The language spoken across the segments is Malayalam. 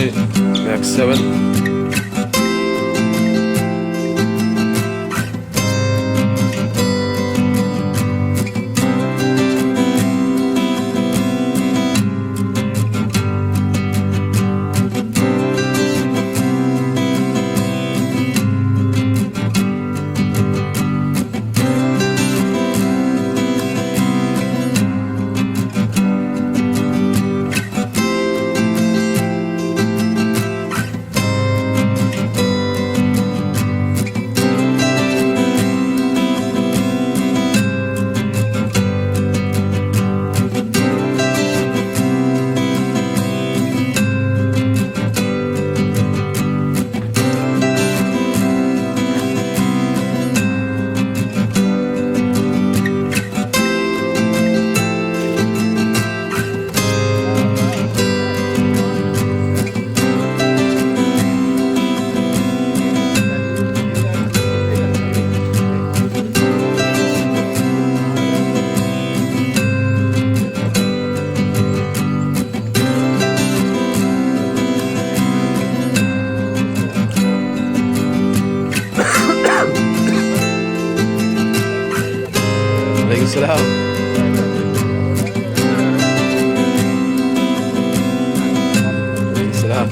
കോടിനാട് max 7. Waalaikumsalam. Waalaikumsalam.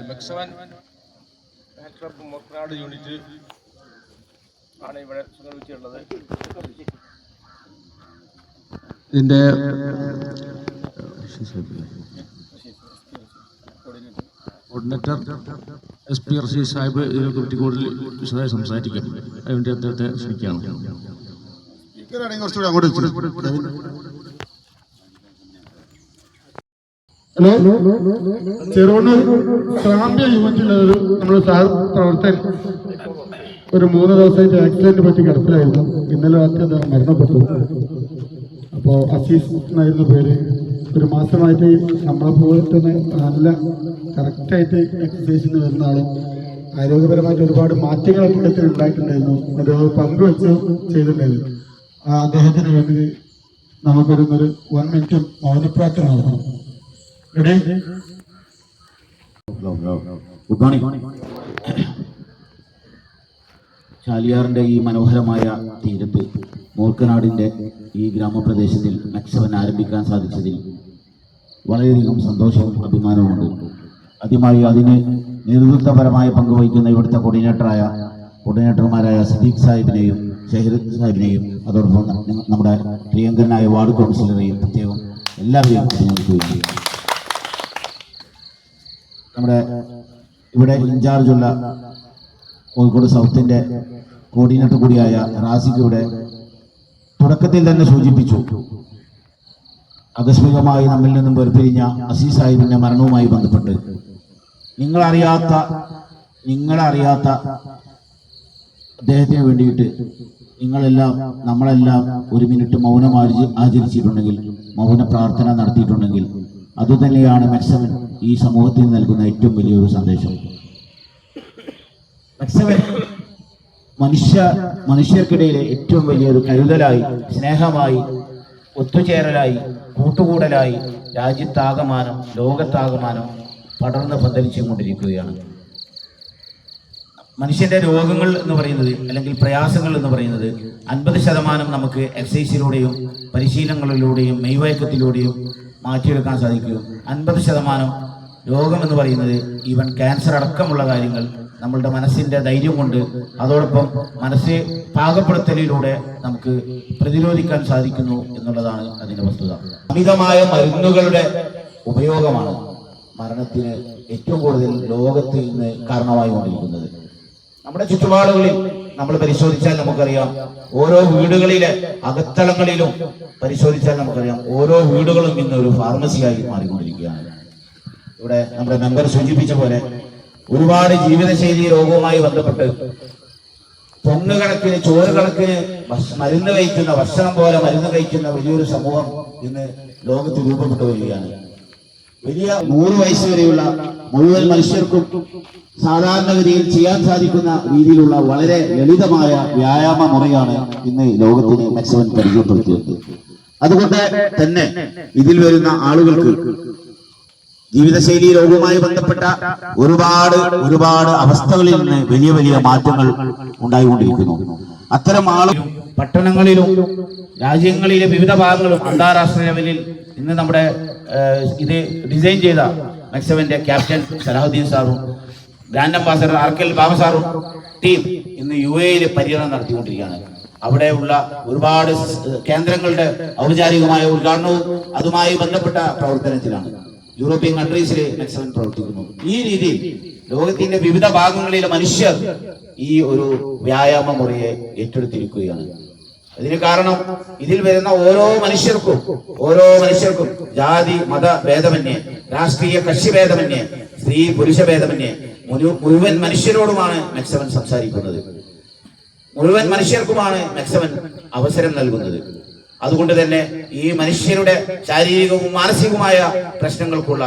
MEC seven club Moorkkanad unit ആണ് ഇവിടെ സംഘടിപ്പിച്ചിട്ടുള്ളത്. ഇതിൻ്റെ കോർഡിനേറ്റർ SPRC സാഹിബ് ഇതിനെ കുറിച്ച് കൂടുതൽ വിശദമായി സംസാരിക്കാം. അതിനുവേണ്ടി അദ്ദേഹത്തെ ക്ഷണിക്കുകയാണ്. ഹലോ, ചെറുവണ്ണൂർ സാമ്പ്യ യൂണിറ്റിലെ നമ്മുടെ പ്രവർത്തകൻ ഒരു 3 ദിവസമായിട്ട് ആക്സിഡന്റ് പറ്റി കിടപ്പിലായിരുന്നു. ഇന്നലെ രാത്രി അദ്ദേഹം മരണപ്പെട്ടു. അപ്പോൾ അസീസ് എന്നായിരുന്നു പേര്. ഒരു മാസമായിട്ട് നമ്മളെ പോലെ തന്നെ നല്ല കറക്റ്റായിട്ട് എക്സസൈസിന് വരുന്ന ആളും ആരോഗ്യപരമായിട്ട് ഒരുപാട് മാറ്റങ്ങൾ അദ്ദേഹത്തിന് ഉണ്ടായിട്ടുണ്ടായിരുന്നു. അത് പങ്കുവെച്ച് ചെയ്തിട്ടുണ്ടായിരുന്നു. അദ്ദേഹത്തിന് വേണ്ടി നമുക്കൊരു 1 മിനിറ്റ് മൗനപ്രാർത്ഥന നടത്തണം. ചാലിയാറിൻ്റെ ഈ മനോഹരമായ തീരത്ത് മൂർക്കനാടിൻ്റെ ഈ ഗ്രാമപ്രദേശത്തിൽ മെക്സവൻ ആരംഭിക്കാൻ സാധിച്ചതിൽ വളരെയധികം സന്തോഷവും അഭിമാനവുമുണ്ട്. ആദ്യമായി അതിന് നേതൃത്വപരമായ പങ്കുവഹിക്കുന്ന ഇവിടുത്തെ കോർഡിനേറ്റർമാരായ സദീഖ് സാഹിബിനെയും ഷഹീർ സാഹിബിനെയും അതോടൊപ്പം നമ്മുടെ പ്രിയങ്കരനായ വാർഡ് കൗൺസിലറെയും പ്രത്യേകം എല്ലാവരെയും അഭിനന്ദിക്കുകയും നമ്മുടെ ഇവിടെ ഇൻചാർജുള്ള കോഴിക്കോട് സൗത്തിൻ്റെ കോർഡിനേറ്റർ കൂടിയായ റാസിഖ് ഇവിടെ തുടക്കത്തിൽ തന്നെ സൂചിപ്പിച്ചു. ആകസ്മികമായി നമ്മിൽ നിന്നും വേർപിരിഞ്ഞ അസീസ് സാഹിബിൻ്റെ മരണവുമായി ബന്ധപ്പെട്ട് നിങ്ങളറിയാത്ത അദ്ദേഹത്തിന് വേണ്ടിയിട്ട് നമ്മളെല്ലാം 1 മിനിറ്റ് മൗനം ആചരിച്ചിട്ടുണ്ടെങ്കിൽ, മൗന പ്രാർത്ഥന നടത്തിയിട്ടുണ്ടെങ്കിൽ അതുതന്നെയാണ് മെക്സവൻ ഈ സമൂഹത്തിന് നൽകുന്ന ഏറ്റവും വലിയൊരു സന്ദേശം. മെക്സവൻ മനുഷ്യർക്കിടയിലെ ഏറ്റവും വലിയൊരു കരുതലായി, സ്നേഹമായി, ഒത്തുചേരലായി, കൂട്ടുകൂടലായി രാജ്യത്താകമാനം, ലോകത്താകമാനം പടർന്ന് പന്തലിച്ചു കൊണ്ടിരിക്കുകയാണ്. മനുഷ്യന്റെ രോഗങ്ങൾ എന്ന് പറയുന്നത്, അല്ലെങ്കിൽ പ്രയാസങ്ങൾ എന്ന് പറയുന്നത് 50% നമുക്ക് എക്സസൈസിലൂടെയും പരിശീലനങ്ങളിലൂടെയും മെയ്വഴക്കത്തിലൂടെയും മാറ്റിയെടുക്കാൻ സാധിക്കും. 50% രോഗം എന്ന് പറയുന്നത് ഈവൻ ക്യാൻസർ അടക്കമുള്ള കാര്യങ്ങൾ നമ്മളുടെ മനസ്സിൻ്റെ ധൈര്യം കൊണ്ട്, അതോടൊപ്പം മനസ്സ് പാകപ്പെടുത്തലിലൂടെ നമുക്ക് പ്രതിരോധിക്കാൻ സാധിക്കുന്നു എന്നുള്ളതാണ് അതിൻ്റെ വസ്തുത. അമിതമായ മരുന്നുകളുടെ ഉപയോഗമാണ് മരണത്തിന് ഏറ്റവും കൂടുതൽ ലോകത്തിൽ നിന്ന് കാരണമായി കൊണ്ടിരിക്കുന്നത്. നമ്മുടെ ചുറ്റുപാടുകളിൽ നമ്മൾ പരിശോധിച്ചാൽ നമുക്കറിയാം, ഓരോ വീടുകളിലെ അകത്തളങ്ങളിലും പരിശോധിച്ചാൽ നമുക്കറിയാം, ഓരോ വീടുകളും ഇന്ന് ഒരു ഫാർമസിയായി മാറിക്കൊണ്ടിരിക്കുകയാണ്. ഇവിടെ നമ്മുടെ മെമ്പർ സൂചിപ്പിച്ച പോലെ ഒരുപാട് ജീവിതശൈലി രോഗവുമായി ബന്ധപ്പെട്ട് പൊണ്ണുകണക്കിന് ചോറുകണക്കിന് മരുന്ന് കഴിക്കുന്ന, ഭക്ഷണം പോലെ മരുന്ന് കഴിക്കുന്ന വലിയൊരു സമൂഹം ഇന്ന് ലോകത്ത് രൂപപ്പെട്ടു വരികയാണ്. വലിയ 100 വയസ്സ് വരെയുള്ള മുഴുവൻ മനുഷ്യർക്കും സാധാരണഗതിയിൽ ചെയ്യാൻ സാധിക്കുന്ന രീതിയിലുള്ള വളരെ ലളിതമായ വ്യായാമ മുറയാണ് ഇന്ന് ലോകത്തിന് മാക്സിമം പരിചയപ്പെടുത്തിയത്. അതുകൊണ്ട് തന്നെ ഇതിൽ വരുന്ന ആളുകൾക്ക് ജീവിതശൈലി രോഗവുമായി ബന്ധപ്പെട്ട ഒരുപാട് അവസ്ഥകളിൽ നിന്ന് വലിയ വലിയ മാറ്റങ്ങൾ ഉണ്ടായിക്കൊണ്ടിരിക്കുന്നു. അത്തരം ആളുകൾ പട്ടണങ്ങളിലും രാജ്യങ്ങളിലെ വിവിധ ഭാഗങ്ങളും അന്താരാഷ്ട്ര ലെവലിൽ ഇന്ന് നമ്മുടെ ഇത് ഡിസൈൻ ചെയ്ത മാക്സിമന്റെ ക്യാപ്റ്റൻ സലാഹുദ്ദീൻ സാറും ഗ്രാൻഡ് അംബാസഡർ ആർക്കൽ ബാബ സാറും ടീം ഇന്ന് UAE പര്യടനം നടത്തിക്കൊണ്ടിരിക്കുകയാണ്. അവിടെയുള്ള ഒരുപാട് കേന്ദ്രങ്ങളുടെ ഔപചാരികമായ ഉദ്ഘാടനവും അതുമായി ബന്ധപ്പെട്ട പ്രവർത്തനത്തിലാണ്. യൂറോപ്യൻ കൺട്രീസിലെ മാക്സിമം പ്രവർത്തിക്കുന്നു. ഈ രീതിയിൽ ലോകത്തിന്റെ വിവിധ ഭാഗങ്ങളിലെ മനുഷ്യർ ഈ ഒരു വ്യായാമ മുറയെ ഏറ്റെടുത്തിരിക്കുകയാണ്. അതിന് കാരണം ഇതിൽ വരുന്ന ഓരോ മനുഷ്യർക്കും ജാതി മത ഭേദമന്യേ, രാഷ്ട്രീയ കക്ഷി ഭേദമന്യേ, സ്ത്രീ പുരുഷ ഭേദമന്യേ മുഴുവൻ മനുഷ്യരോടുമാണ് മാക്സിമം സംസാരിക്കുന്നത്. മുഴുവൻ മനുഷ്യർക്കുമാണ് മാക്സിമം അവസരം നൽകുന്നത്. അതുകൊണ്ട് തന്നെ ഈ മനുഷ്യരുടെ ശാരീരികവും മാനസികവുമായ പ്രശ്നങ്ങൾക്കുള്ള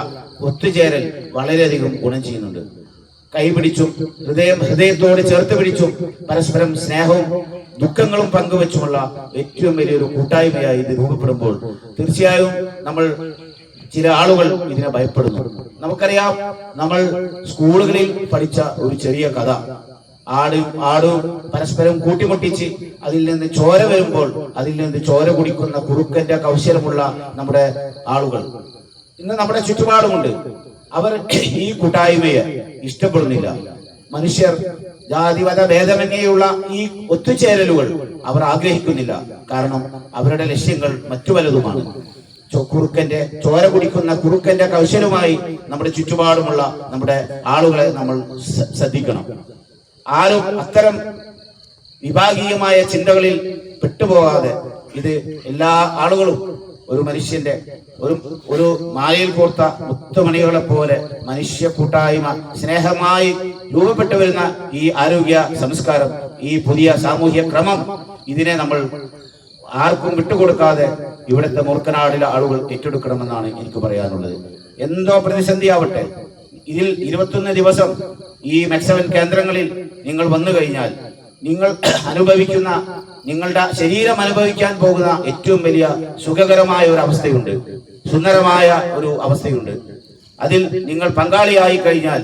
ഒത്തുചേരൽ വളരെയധികം ഗുണം ചെയ്യുന്നുണ്ട്. കൈപിടിച്ചും ഹൃദയത്തോട് ചേർത്ത് പിടിച്ചും പരസ്പരം സ്നേഹവും ദുഃഖങ്ങളും പങ്കുവെച്ചുമുള്ള ഏറ്റവും വലിയൊരു കൂട്ടായ്മയായി ഇത് രൂപപ്പെടുമ്പോൾ തീർച്ചയായും ചില ആളുകൾ ഇതിനെ ഭയപ്പെടുന്നു. നമുക്കറിയാം, നമ്മൾ സ്കൂളുകളിൽ പഠിച്ച ഒരു ചെറിയ കഥ, ആടും പരസ്പരം കൂട്ടിമുട്ടിച്ച് അതിൽ നിന്ന് ചോര വരുമ്പോൾ അതിൽ നിന്ന് ചോര കുടിക്കുന്ന കുറുക്കന്റെ കൗശലമുള്ള നമ്മുടെ ആളുകൾ ഇന്ന് നമ്മുടെ ചുറ്റുപാടുമുണ്ട്. അവർ ഈ കൂട്ടായ്മയെ ഇഷ്ടപ്പെടുന്നില്ല. മനുഷ്യർ ജാതിമത ഭേദമന്യേയുള്ള ഈ ഒത്തുചേരലുകൾ അവർ ആഗ്രഹിക്കുന്നില്ല. കാരണം അവരുടെ ലക്ഷ്യങ്ങൾ മറ്റു പലതുമാണ്. ചോര കുടിക്കുന്ന കുറുക്കന്റെ കൗശലമായി നമ്മുടെ ചുറ്റുപാടുമുള്ള നമ്മുടെ ആളുകളെ നമ്മൾ ശ്രദ്ധിക്കണം. ആരും അത്തരം വിഭാഗീയമായ ചിന്തകളിൽ പെട്ടുപോകാതെ ഇത് എല്ലാ ആളുകളും ഒരു മനുഷ്യന്റെ ഒരു മാലയിൽ കോർത്ത മുത്തുമണികളെ പോലെ മനുഷ്യ കൂട്ടായ്മ സ്നേഹമായി രൂപപ്പെട്ടു വരുന്ന ഈ ആരോഗ്യ സംസ്കാരം, ഈ പുതിയ സാമൂഹ്യ ക്രമം, ഇതിനെ നമ്മൾ ആർക്കും വിട്ടുകൊടുക്കാതെ ഇവിടുത്തെ മൂർക്കനാടിലെ ആളുകൾ ഏറ്റെടുക്കണമെന്നാണ് എനിക്ക് പറയാനുള്ളത്. എന്തോ പ്രതിസന്ധി ആവട്ടെ, ഇതിൽ 21 ദിവസം ഈ മാക്സിമം കേന്ദ്രങ്ങളിൽ നിങ്ങൾ വന്നു കഴിഞ്ഞാൽ നിങ്ങൾ അനുഭവിക്കുന്ന, നിങ്ങളുടെ ശരീരം അനുഭവിക്കാൻ പോകുന്ന ഏറ്റവും വലിയ സുഖകരമായ ഒരു അവസ്ഥയുണ്ട്, സുന്ദരമായ ഒരു അവസ്ഥയുണ്ട്. അതിൽ നിങ്ങൾ പങ്കാളിയായി കഴിഞ്ഞാൽ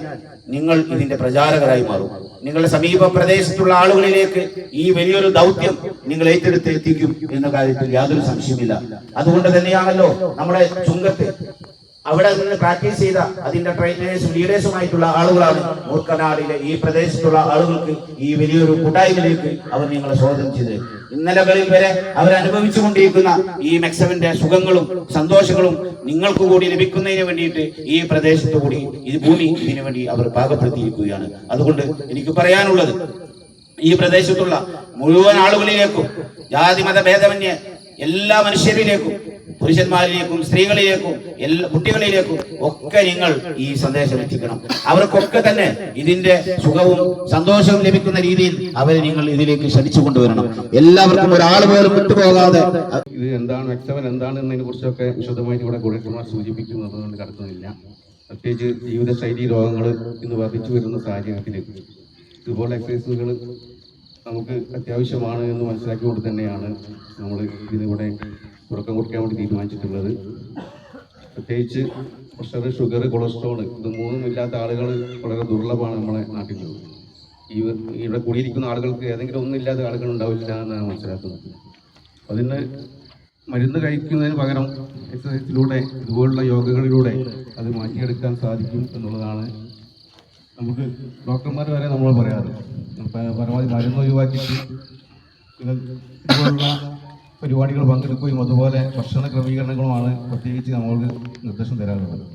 നിങ്ങൾ ഇതിന്റെ പ്രചാരകരായി മാറും. നിങ്ങളുടെ സമീപ പ്രദേശത്തുള്ള ആളുകളിലേക്ക് ഈ വലിയൊരു ദൗത്യം നിങ്ങൾ ഏറ്റെടുത്ത് എത്തിക്കും എന്ന കാര്യത്തിൽ യാതൊരു സംശയമില്ല. അതുകൊണ്ട് തന്നെയാണല്ലോ നമ്മുടെ ചുങ്കത്ത് അവിടെ നിന്ന് പ്രാക്ടീസ് ചെയ്ത അതിന്റെ ട്രെയിനേഴ്സും ലീഡേഴ്സുമായിട്ടുള്ള ആളുകളാണ് മൂർക്കനാടിലെ ഈ പ്രദേശത്തുള്ള ആളുകൾക്ക് ഈ വലിയൊരു കൂട്ടായ്മയിലേക്ക് അവർ നിങ്ങളെ സ്വാഗതം ചെയ്തത്. ഇന്നലകളിൽ വരെ അവർ അനുഭവിച്ചുകൊണ്ടിരിക്കുന്ന ഈ മാക്സിമന്റെ സുഖങ്ങളും സന്തോഷങ്ങളും നിങ്ങൾക്ക് കൂടി ലഭിക്കുന്നതിന് വേണ്ടിയിട്ട് ഈ പ്രദേശത്ത് കൂടി ഈ ഭൂമി ഇതിനു വേണ്ടി അവർ പാകപ്പെടുത്തിയിരിക്കുകയാണ്. അതുകൊണ്ട് എനിക്ക് പറയാനുള്ളത്, ഈ പ്രദേശത്തുള്ള മുഴുവൻ ആളുകളിലേക്കും ജാതി മത ഭേദമന്യേ എല്ലാ മനുഷ്യരിലേക്കും, പുരുഷന്മാരിലേക്കും സ്ത്രീകളിലേക്കും എല്ലാ കുട്ടികളിലേക്കും ഒക്കെ നിങ്ങൾ ഈ സന്ദേശം എത്തിക്കണം. അവർക്കൊക്കെ തന്നെ ഇതിന്റെ സുഖവും സന്തോഷവും ലഭിക്കുന്ന രീതിയിൽ അവരെ നിങ്ങൾ ഇതിലേക്ക് ക്ഷണിച്ചു കൊണ്ടുവരണം. എല്ലാവർക്കും ഒരാൾ പോലും വിട്ടുപോകാതെ. ഇത് എന്താണ് മാക്സിമം എന്താണെന്നതിനെ കുറിച്ചൊക്കെ വിശദമായിട്ട് ഇവിടെ ഗുണന്മാർ സൂചിപ്പിക്കുന്നത് കൊണ്ട് കടത്തുന്നില്ല. പ്രത്യേകിച്ച് ജീവിതശൈലി രോഗങ്ങൾ ഇന്ന് വർദ്ധിച്ചു വരുന്ന സാഹചര്യത്തിൽ ഇതുപോലെ എക്സസൈസുകൾ നമുക്ക് അത്യാവശ്യമാണ് എന്ന് മനസ്സിലാക്കിക്കൊണ്ട് തന്നെയാണ് നമ്മൾ ഇതിനിവിടെ തുടക്കം കുറിക്കാൻ വേണ്ടി തീരുമാനിച്ചിട്ടുള്ളത്. പ്രത്യേകിച്ച് പ്രഷർ, ഷുഗർ, കൊളസ്ട്രോൾ ഇത് മൂന്നും ഇല്ലാത്ത ആളുകൾ വളരെ ദുർലഭമാണ് നമ്മുടെ നാട്ടിൽ. ഇവിടെ കൂടിയിരിക്കുന്ന ആളുകൾക്ക് ഏതെങ്കിലും ഒന്നില്ലാത്ത ആളുകൾ ഉണ്ടാവില്ല എന്നാണ് മനസ്സിലാക്കുന്നത്. അതിന് മരുന്ന് കഴിക്കുന്നതിന് പകരം എക്സസൈസിലൂടെ ഇതുപോലുള്ള യോഗകളിലൂടെ അത് മാറ്റിയെടുക്കാൻ സാധിക്കും എന്നുള്ളതാണ് നമുക്ക് ഡോക്ടർമാർ വരെ നമ്മൾ പറയാറ്. പരമാവധി മരുന്ന് ഒഴിവാക്കിയിട്ട് ഇതുപോലുള്ള പരിപാടികൾ പങ്കെടുക്കുകയും അതുപോലെ ഭക്ഷണ ക്രമീകരണങ്ങളുമാണ് പ്രത്യേകിച്ച് നമ്മൾക്ക് നിർദ്ദേശം തരാറുള്ളത്.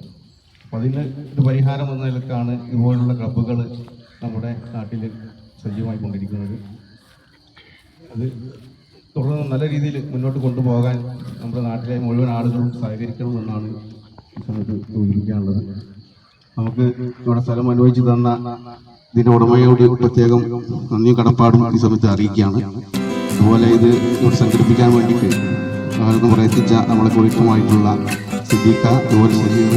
അപ്പോൾ അതിന് ഒരു പരിഹാരം എന്ന നിലക്കാണ് ഇതുപോലുള്ള ക്ലബ്ബുകൾ നമ്മുടെ നാട്ടിൽ സജീവമായിക്കൊണ്ടിരിക്കുന്നത്. അത് തുടർന്ന് നല്ല രീതിയിൽ മുന്നോട്ട് കൊണ്ടുപോകാൻ നമ്മുടെ നാട്ടിലെ മുഴുവൻ ആളുകളും സഹകരിക്കണമെന്നാണ് ഈ സമയത്ത് സൂചിപ്പിക്കാനുള്ളത്. നമുക്ക് ഇവിടെ സ്ഥലം അനുവദിച്ചു തന്ന ഇതിൻ്റെ ഉടമയോട് പ്രത്യേകം നന്ദിയും കടപ്പാടും ഈ സമയത്ത് അറിയിക്കുകയാണ്. അതുപോലെ ഇത് ഇവിടെ സംഘടിപ്പിക്കാൻ വേണ്ടിയിട്ട് ഭാരതം പ്രയത്നിച്ച നമ്മളെ കുറിക്കുമായിട്ടുള്ള സിദ്ദീഖ, അതുപോലെ സലീം,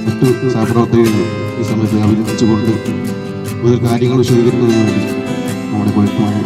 മറ്റു സഹപ്രവർത്തകരെ ഈ സമയത്ത് അഭിനന്ദിച്ചുകൊണ്ട് കൂടുതൽ കാര്യങ്ങൾ വിശദീകരിക്കുന്നതിന് വേണ്ടി നമ്മുടെ കുറിക്കുമായി